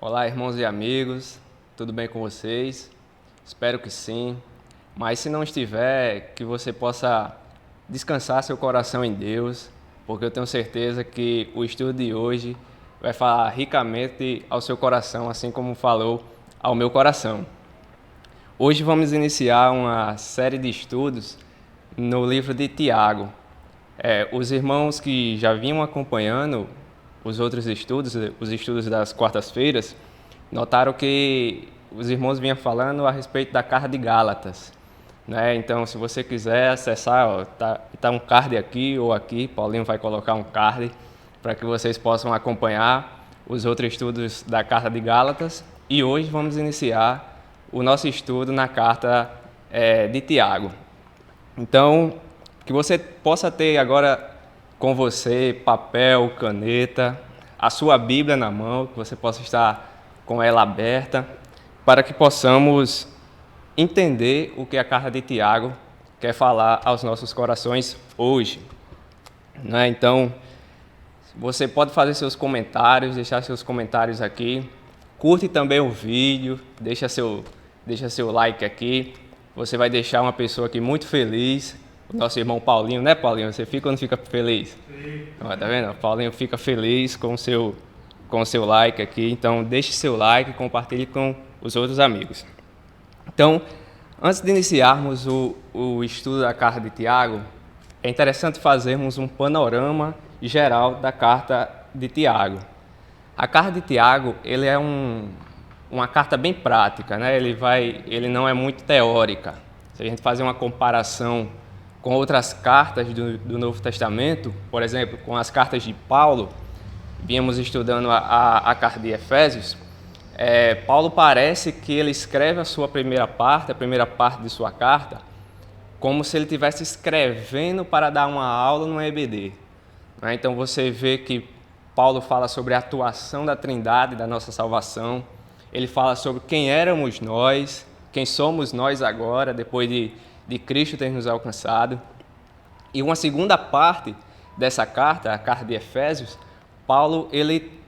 Olá, irmãos e amigos, tudo bem com vocês? Espero que sim, mas se não estiver, que você possa descansar seu coração em Deus, porque eu tenho certeza que o estudo de hoje vai falar ricamente ao seu coração, assim como falou ao meu coração. Hoje vamos iniciar uma série de estudos no livro de Tiago. Os irmãos que já vinham acompanhando os outros estudos, os estudos das quartas-feiras, notaram que os irmãos vinham falando a respeito da carta de Gálatas, né? Então, se você quiser acessar, tá um card aqui ou aqui, Paulinho vai colocar um card para que vocês possam acompanhar os outros estudos da carta de Gálatas. E hoje vamos iniciar o nosso estudo na carta de Tiago. Então, que você possa ter agora com você papel, caneta, a sua Bíblia na mão, que você possa estar com ela aberta, para que possamos entender o que a carta de Tiago quer falar aos nossos corações hoje. Né? Então, você pode fazer seus comentários, deixar seus comentários aqui. Curte também o vídeo, deixa seu like aqui. Você vai deixar uma pessoa aqui muito feliz. O nosso irmão Paulinho, né, Paulinho? Você fica ou não fica feliz? Sim. Tá vendo? O Paulinho fica feliz com o seu like aqui. Então, deixe seu like e compartilhe com os outros amigos. Então, antes de iniciarmos o estudo da carta de Tiago, é interessante fazermos um panorama geral da carta de Tiago. A carta de Tiago, ele é uma carta bem prática, né? Ele não é muito teórica. Se a gente fazer uma comparação com outras cartas do Novo Testamento, por exemplo, com as cartas de Paulo, vínhamos estudando a carta de Efésios, Paulo parece que ele escreve a primeira parte de sua carta, como se ele estivesse escrevendo para dar uma aula no EBD. Então você vê que Paulo fala sobre a atuação da Trindade, da nossa salvação, ele fala sobre quem éramos nós, quem somos nós agora, depois de Cristo ter nos alcançado. E uma segunda parte dessa carta, a carta de Efésios, Paulo, ele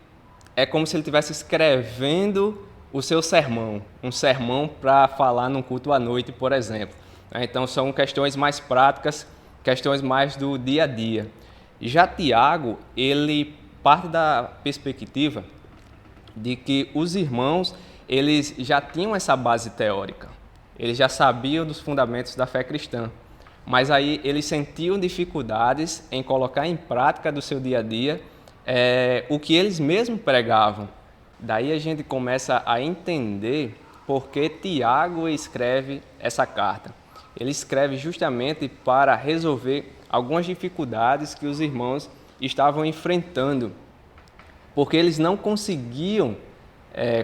é como se ele estivesse escrevendo o seu sermão, um sermão para falar num culto à noite, por exemplo. Então são questões mais práticas, questões mais do dia a dia. Já Tiago, ele parte da perspectiva de que os irmãos, eles já tinham essa base teórica. Eles já sabiam dos fundamentos da fé cristã, mas aí eles sentiam dificuldades em colocar em prática do seu dia a dia o que eles mesmos pregavam. Daí a gente começa a entender por que Tiago escreve essa carta. Ele escreve justamente para resolver algumas dificuldades que os irmãos estavam enfrentando, porque eles não conseguiam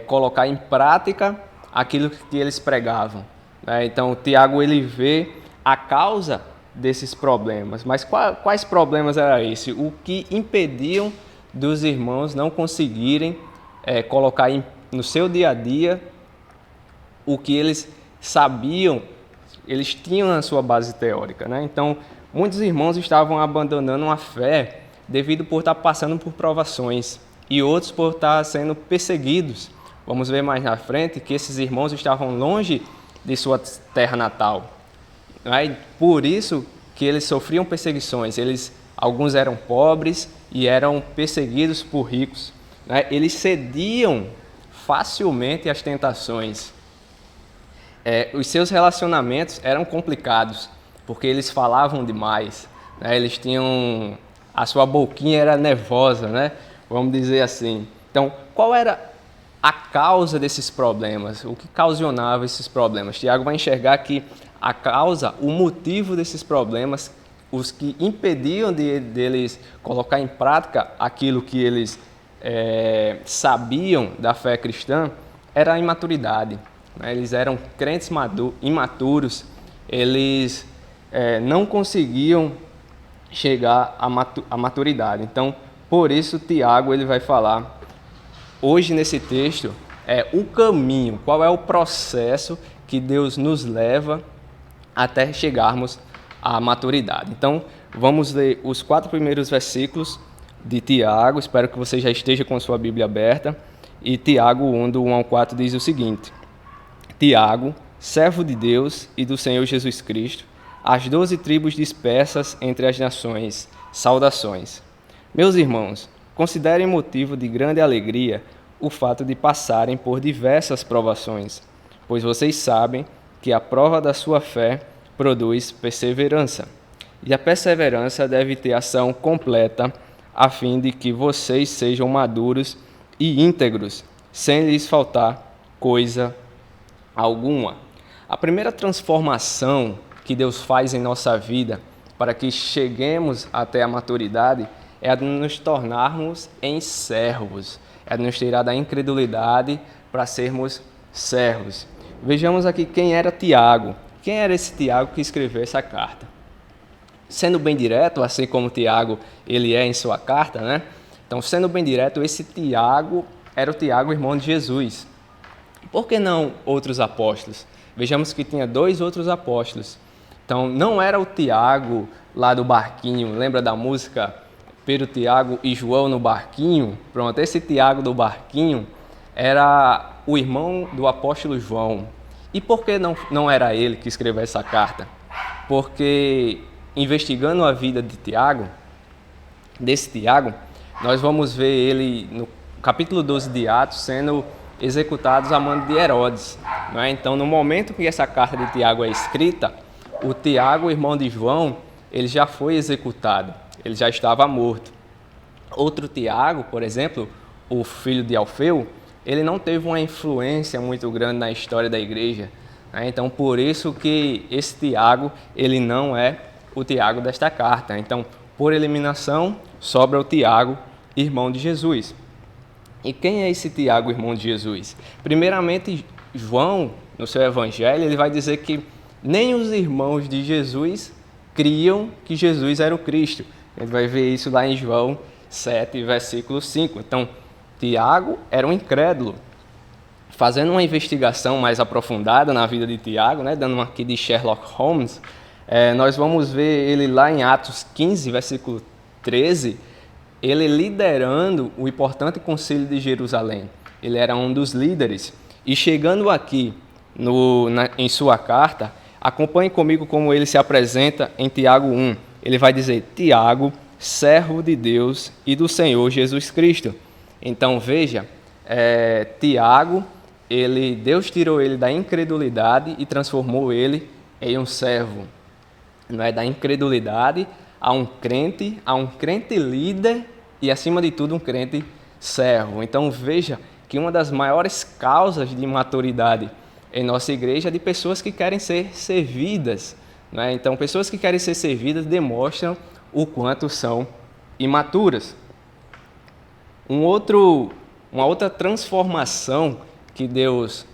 colocar em prática aquilo que eles pregavam. Então, Tiago, ele vê a causa desses problemas. Mas quais problemas eram esses? O que impediam dos irmãos não conseguirem colocar no seu dia a dia o que eles sabiam, eles tinham na sua base teórica. Então, muitos irmãos estavam abandonando a fé devido por estar passando por provações e outros por estar sendo perseguidos. Vamos ver mais na frente que esses irmãos estavam longe de sua terra natal. Por isso que eles sofriam perseguições. Alguns eram pobres e eram perseguidos por ricos. Eles cediam facilmente às tentações. Os seus relacionamentos eram complicados, porque eles falavam demais. Eles tinham... A sua boquinha era nervosa, vamos dizer assim. Então, qual era a causa desses problemas? O que ocasionava esses problemas? Tiago vai enxergar que a causa, o motivo desses problemas, os que impediam deles colocar em prática aquilo que eles sabiam da fé cristã, era a imaturidade. Eles eram crentes imaturos, eles não conseguiam chegar à maturidade. Então, por isso, Tiago ele vai falar hoje nesse texto o caminho, qual é o processo que Deus nos leva até chegarmos à maturidade. Então, vamos ler os 4 primeiros versículos de Tiago. Espero que você já esteja com a sua Bíblia aberta. E Tiago 1, do 1 ao 4, diz o seguinte: Tiago, servo de Deus e do Senhor Jesus Cristo, às 12 tribos dispersas entre as nações, saudações. Meus irmãos, considerem motivo de grande alegria o fato de passarem por diversas provações, pois vocês sabem que a prova da sua fé produz perseverança. E a perseverança deve ter ação completa, a fim de que vocês sejam maduros e íntegros, sem lhes faltar coisa alguma. A primeira transformação que Deus faz em nossa vida para que cheguemos até a maturidade é a de nos tornarmos em servos, é a de nos tirar da incredulidade para sermos servos. Vejamos aqui quem era Tiago. Quem era esse Tiago que escreveu essa carta? Sendo bem direto, assim como Tiago ele é em sua carta, né? Então, sendo bem direto, esse Tiago era o Tiago, irmão de Jesus. Por que não outros apóstolos? Vejamos que tinha 2 outros apóstolos. Então, não era o Tiago lá do barquinho, lembra da música Pedro, Tiago e João no barquinho? Pronto, esse Tiago do barquinho era o irmão do apóstolo João. E por que não era ele que escreveu essa carta? Porque, investigando a vida de Tiago, desse Tiago, nós vamos ver ele no capítulo 12 de Atos sendo executados a mando de Herodes. Não é? Então, no momento que essa carta de Tiago é escrita, o Tiago, irmão de João, ele já foi executado, ele já estava morto. Outro Tiago, por exemplo, o filho de Alfeu, ele não teve uma influência muito grande na história da igreja. Né? Então, por isso que esse Tiago, ele não é o Tiago desta carta. Então, por eliminação, sobra o Tiago, irmão de Jesus. E quem é esse Tiago, irmão de Jesus? Primeiramente, João, no seu evangelho, ele vai dizer que nem os irmãos de Jesus criam que Jesus era o Cristo. A gente vai ver isso lá em João 7, versículo 5. Então, Tiago era um incrédulo. Fazendo uma investigação mais aprofundada na vida de Tiago, né, dando uma aqui de Sherlock Holmes, nós vamos ver ele lá em Atos 15, versículo 13, ele liderando o importante concílio de Jerusalém. Ele era um dos líderes. E chegando aqui em sua carta, acompanhe comigo como ele se apresenta em Tiago 1. Ele vai dizer: Tiago, servo de Deus e do Senhor Jesus Cristo. Então veja, Tiago, Deus tirou ele da incredulidade e transformou ele em um servo. Não é da incredulidade a um crente líder e, acima de tudo, um crente servo. Então veja que uma das maiores causas de imaturidade em nossa igreja é de pessoas que querem ser servidas. Não é? Então, pessoas que querem ser servidas demonstram o quanto são imaturas. Uma outra transformação que Deus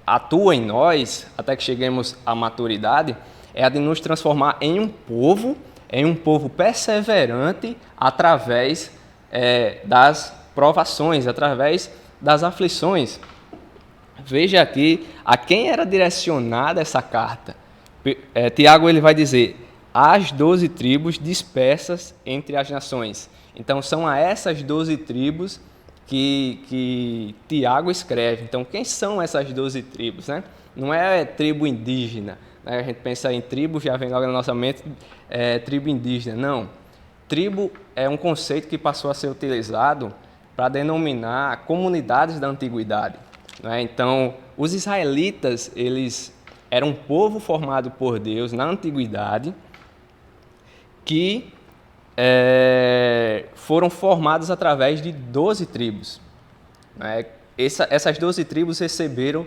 atua em nós, até que cheguemos à maturidade, é a de nos transformar em um povo perseverante através das provações, através das aflições. Veja aqui a quem era direcionada essa carta. Tiago ele vai dizer: as 12 tribos dispersas entre as nações. Então, são a essas 12 tribos que Tiago escreve. Então, quem são essas 12 tribos? Né? Não é tribo indígena. Né? A gente pensa em tribo, já vem logo na nossa mente tribo indígena. Não. Tribo é um conceito que passou a ser utilizado para denominar comunidades da antiguidade. Né? Então, os israelitas, eles eram um povo formado por Deus na antiguidade que foram formados através de 12 tribos. Né? Essas 12 tribos receberam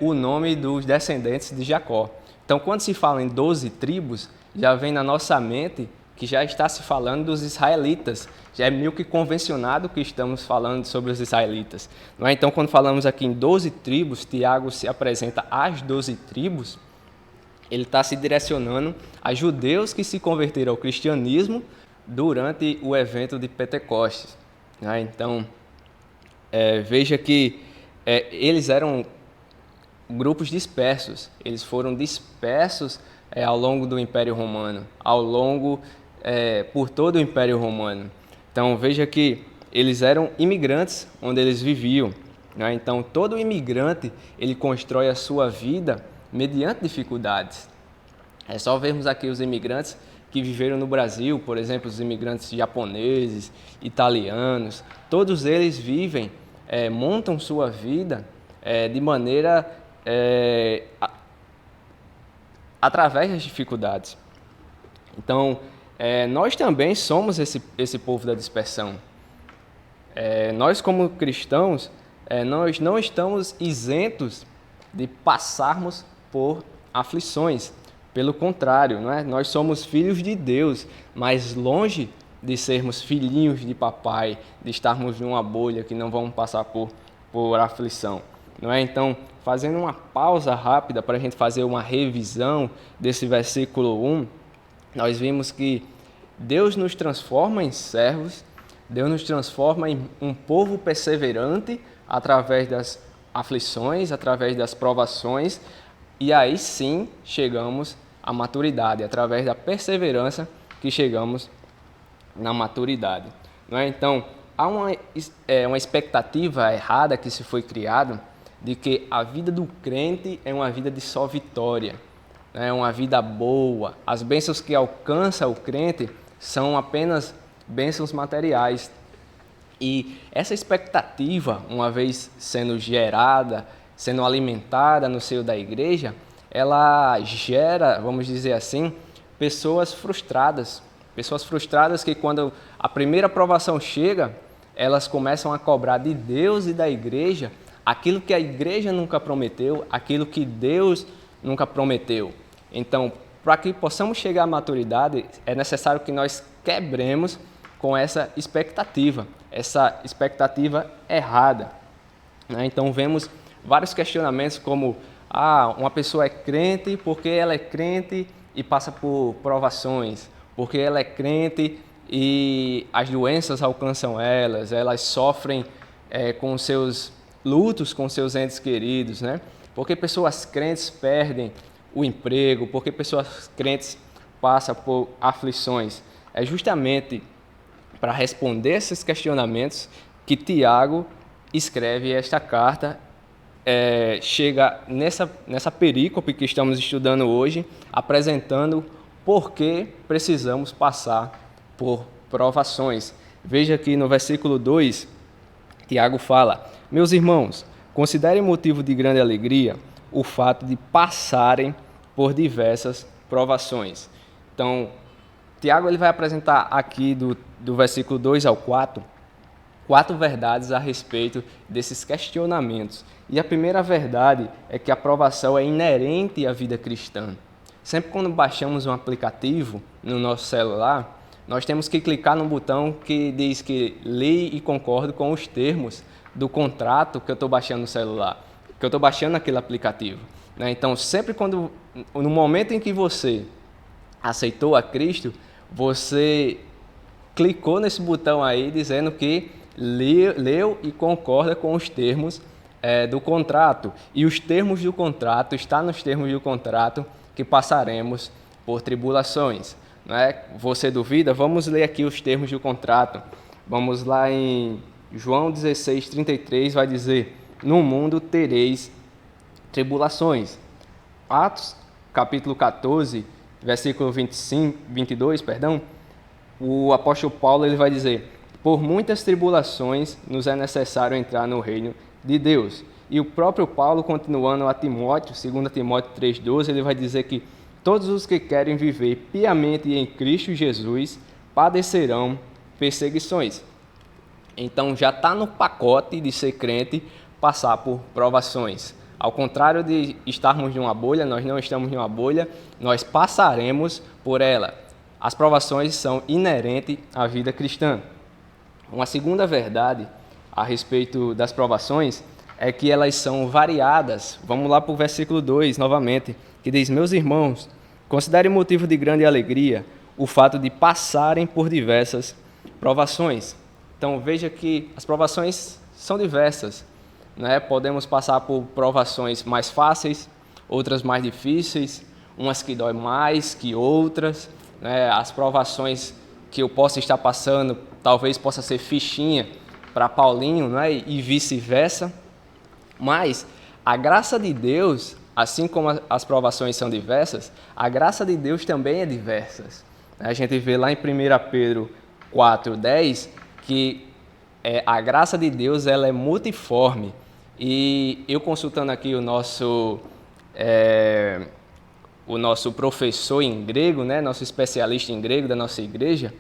o nome dos descendentes de Jacó. Então, quando se fala em 12 tribos, já vem na nossa mente que já está se falando dos israelitas. Já é meio que convencionado que estamos falando sobre os israelitas. Não é? Então, quando falamos aqui em 12 tribos, Tiago se apresenta às 12 tribos, ele está se direcionando a judeus que se converteram ao cristianismo durante o evento de Pentecostes. Né? Então, veja que eles eram grupos dispersos, eles foram dispersos ao longo do Império Romano, por todo o Império Romano. Então, veja que eles eram imigrantes onde eles viviam, né? Então, todo imigrante, ele constrói a sua vida mediante dificuldades. É só vermos aqui os imigrantes que viveram no Brasil, por exemplo, os imigrantes japoneses, italianos, todos eles vivem, montam sua vida de maneira através das dificuldades. Então, nós também somos esse povo da dispersão. Nós, como cristãos, nós não estamos isentos de passarmos por aflições. Pelo contrário, não é? Nós somos filhos de Deus, mas longe de sermos filhinhos de papai, de estarmos numa bolha que não vamos passar por aflição. Não é? Então, fazendo uma pausa rápida para a gente fazer uma revisão desse versículo 1, nós vimos que Deus nos transforma em servos, Deus nos transforma em um povo perseverante através das aflições, através das provações, e aí sim chegamos à maturidade, através da perseverança que chegamos na maturidade. Não é? Então, há uma expectativa errada que se foi criada de que a vida do crente é uma vida de só vitória, é uma vida boa. As bênçãos que alcança o crente são apenas bênçãos materiais. E essa expectativa, uma vez sendo gerada, sendo alimentada no seio da igreja, ela gera, vamos dizer assim, pessoas frustradas que quando a primeira provação chega, elas começam a cobrar de Deus e da igreja aquilo que a igreja nunca prometeu, aquilo que Deus nunca prometeu. Então, para que possamos chegar à maturidade, é necessário que nós quebremos com essa expectativa errada. Né? Então, vemos vários questionamentos como uma pessoa é crente porque ela é crente e passa por provações, porque ela é crente e as doenças alcançam elas sofrem com seus lutos, com seus entes queridos, né? Porque pessoas crentes perdem o emprego, porque pessoas crentes passam por aflições. É justamente para responder esses questionamentos que Tiago escreve esta carta, chega nessa perícope que estamos estudando hoje, apresentando por que precisamos passar por provações. Veja aqui no versículo 2, Tiago fala: meus irmãos, considerem motivo de grande alegria o fato de passarem por diversas provações. Então, Tiago ele vai apresentar aqui do versículo 2 ao 4, 4 verdades a respeito desses questionamentos. E a primeira verdade é que a provação é inerente à vida cristã. Sempre quando baixamos um aplicativo no nosso celular, nós temos que clicar no botão que diz que leio e concordo com os termos do contrato que eu estou baixando no celular, que eu estou baixando aquele aplicativo. Então, sempre no momento em que você aceitou a Cristo, você clicou nesse botão aí dizendo que leu e concorda com os termos do contrato. E os termos do contrato, está nos termos do contrato que passaremos por tribulações. Não é? Você duvida? Vamos ler aqui os termos do contrato. Vamos lá em João 16:33, vai dizer: no mundo tereis tribulações. Atos, capítulo 14, versículo 22, o apóstolo Paulo ele vai dizer: por muitas tribulações nos é necessário entrar no reino de Deus. E o próprio Paulo, continuando a Timóteo, 2 Timóteo 3,12, ele vai dizer que todos os que querem viver piamente em Cristo Jesus padecerão perseguições. Então já está no pacote de ser crente passar por provações. Ao contrário de estarmos em uma bolha, nós não estamos em uma bolha, nós passaremos por ela. As provações são inerentes à vida cristã. Uma segunda verdade a respeito das provações é que elas são variadas. Vamos lá para o versículo 2 novamente, que diz: meus irmãos, considerem motivo de grande alegria o fato de passarem por diversas provações. Então veja que as provações são diversas. Né? Podemos passar por provações mais fáceis, outras mais difíceis, umas que doem mais que outras, né? As provações que eu possa estar passando talvez possa ser fichinha para Paulinho, não é? E vice-versa. Mas a graça de Deus, assim como as provações são diversas, a graça de Deus também é diversa. A gente vê lá em 1 Pedro 4:10 que a graça de Deus ela é multiforme. E eu consultando aqui o nosso professor em grego, né, nosso especialista em grego da nossa igreja,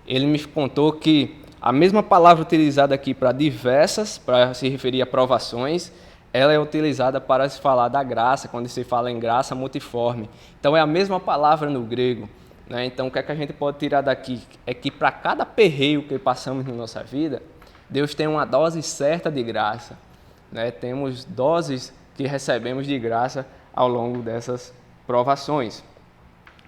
ele me contou que a mesma palavra utilizada aqui para diversas, para se referir a provações, ela é utilizada para se falar da graça, quando se fala em graça multiforme. Então é a mesma palavra no grego, né? Então o que é que a gente pode tirar daqui? É que para cada perreio que passamos na nossa vida, Deus tem uma dose certa de graça, né? Temos doses que recebemos de graça ao longo dessas provações.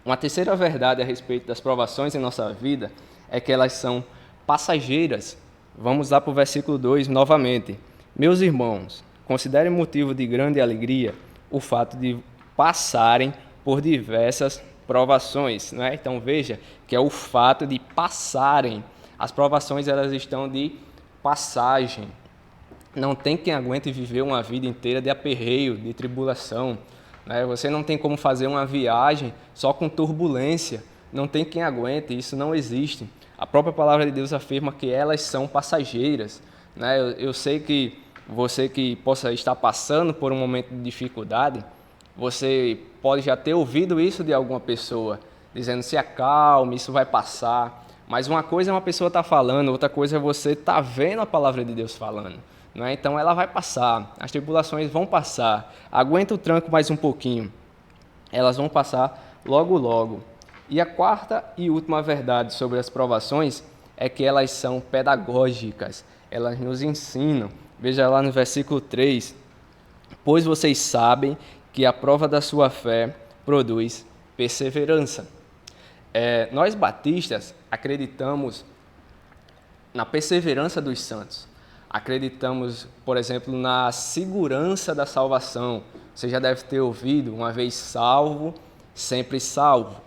Uma terceira verdade a respeito das provações em nossa vida é que elas são passageiras. Vamos lá para o versículo 2 novamente. Meus irmãos, considerem motivo de grande alegria o fato de passarem por diversas provações, não é? Então veja que é o fato de passarem. As provações elas estão de passagem. Não tem quem aguente viver uma vida inteira de aperreio, de tribulação. Você não tem como fazer uma viagem só com turbulência. Não tem quem aguente, isso não existe. A própria palavra de Deus afirma que elas são passageiras. Eu sei que você que possa estar passando por um momento de dificuldade, você pode já ter ouvido isso de alguma pessoa, dizendo se acalme, isso vai passar. Mas uma coisa é uma pessoa estar falando, outra coisa é você estar vendo a palavra de Deus falando. Então ela vai passar, as tribulações vão passar, aguenta o tranco mais um pouquinho, elas vão passar logo logo. E a quarta e última verdade sobre as provações é que elas são pedagógicas, elas nos ensinam. Veja lá no versículo 3, pois vocês sabem que a prova da sua fé produz perseverança. Nós batistas acreditamos na perseverança dos santos. Acreditamos, por exemplo, na segurança da salvação. Você já deve ter ouvido, uma vez salvo, sempre salvo.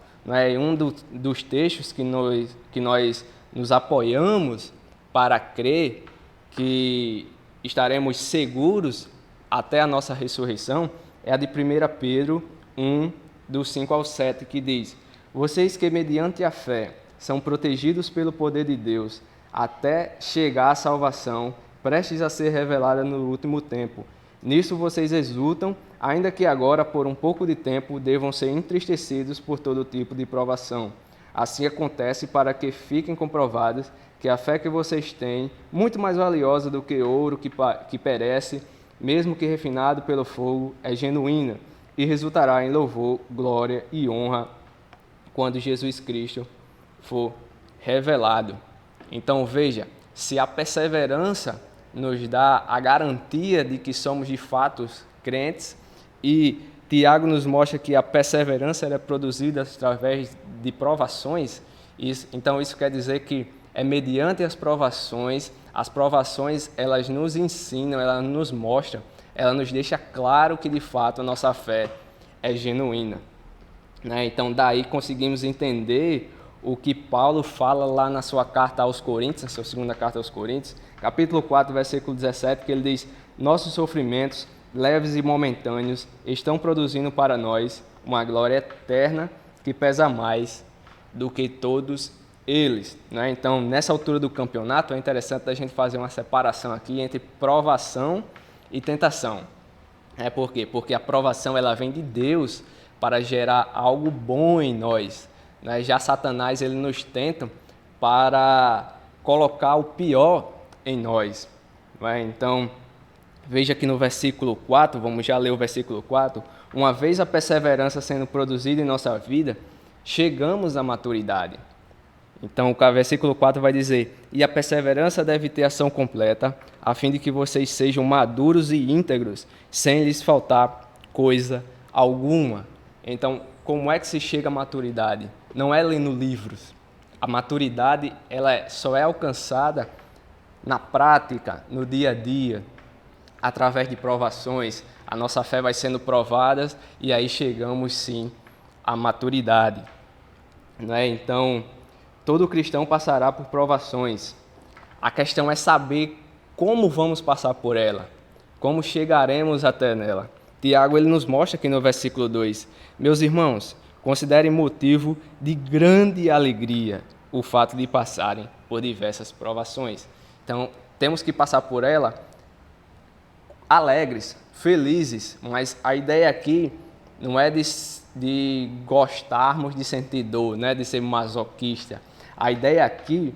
Um dos textos que nós nos apoiamos para crer que estaremos seguros até a nossa ressurreição é a de 1 Pedro 1, do 5 ao 7, que diz: vocês que mediante a fé são protegidos pelo poder de Deus até chegar à salvação, prestes a ser revelada no último tempo. Nisso vocês exultam, ainda que agora, por um pouco de tempo, devam ser entristecidos por todo tipo de provação. Assim acontece para que fiquem comprovados que a fé que vocês têm, muito mais valiosa do que ouro que perece, mesmo que refinado pelo fogo, é genuína e resultará em louvor, glória e honra quando Jesus Cristo for revelado. Então veja, se a perseverança nos dá a garantia de que somos de fato crentes, e Tiago nos mostra que a perseverança é produzida através de provações, então isso quer dizer que é mediante as provações elas nos ensinam, elas nos mostram, ela nos deixa claro que de fato a nossa fé é genuína. Então daí conseguimos entender o que Paulo fala lá na sua carta aos Coríntios, na sua segunda carta aos Coríntios, capítulo 4, versículo 17, que ele diz: nossos sofrimentos, leves e momentâneos, estão produzindo para nós uma glória eterna que pesa mais do que todos eles. Então, nessa altura do campeonato, é interessante a gente fazer uma separação aqui entre provação e tentação. Por quê? Porque a provação ela vem de Deus para gerar algo bom em nós. Já Satanás ele nos tenta para colocar o pior em nós. Então, veja aqui no versículo 4, vamos já ler o versículo 4. Uma vez a perseverança sendo produzida em nossa vida, chegamos à maturidade. Então, o versículo 4 vai dizer: e a perseverança deve ter ação completa, a fim de que vocês sejam maduros e íntegros, sem lhes faltar coisa alguma. Então, como é que se chega à maturidade? Não é lendo livros. A maturidade ela só é alcançada na prática, no dia a dia, através de provações. A nossa fé vai sendo provada e aí chegamos sim à maturidade. Então, Todo cristão passará por provações. A questão é saber como vamos passar por ela, como chegaremos até nela. Tiago ele nos mostra aqui no versículo 2: Meus irmãos, considerem motivo de grande alegria o fato de passarem por diversas provações. Então, temos que passar por ela alegres, felizes, mas a ideia aqui não é de gostarmos de sentir dor, né? De ser masoquista. A ideia aqui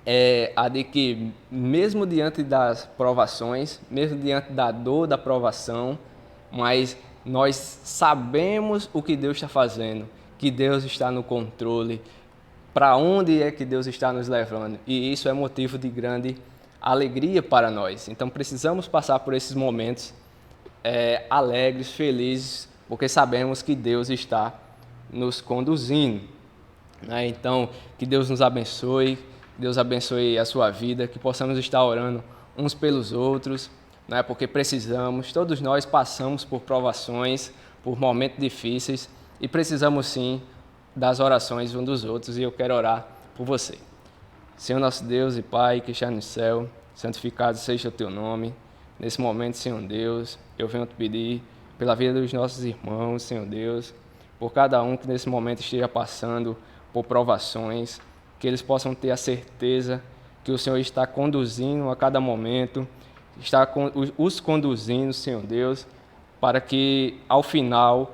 é a de que, mesmo diante das provações, mesmo diante da dor da provação, mas nós sabemos o que Deus está fazendo, que Deus está no controle, para onde é que Deus está nos levando, e isso é motivo de grande alegria para nós. Então precisamos passar por esses momentos alegres, felizes, porque sabemos que Deus está nos conduzindo, né? Então, que Deus nos abençoe, que Deus abençoe a sua vida, que possamos estar orando uns pelos outros, né? Porque precisamos, todos nós passamos por provações, por momentos difíceis, e precisamos sim das orações uns dos outros, e eu quero orar por você. Senhor nosso Deus e Pai, que está no céu, santificado seja o teu nome. Nesse momento, Senhor Deus, eu venho te pedir pela vida dos nossos irmãos, Senhor Deus, por cada um que nesse momento esteja passando por provações, que eles possam ter a certeza que o Senhor está conduzindo a cada momento, está os conduzindo, Senhor Deus, para que ao final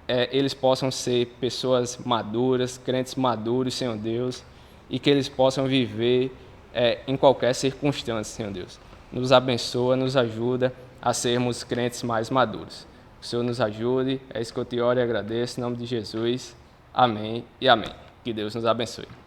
eles possam ser pessoas maduras, crentes maduros, Senhor Deus, e que eles possam viver em qualquer circunstância, Senhor Deus. Nos abençoa, nos ajuda a sermos crentes mais maduros. O Senhor nos ajude, é isso que eu te oro e agradeço, em nome de Jesus. Amém e amém. Que Deus nos abençoe.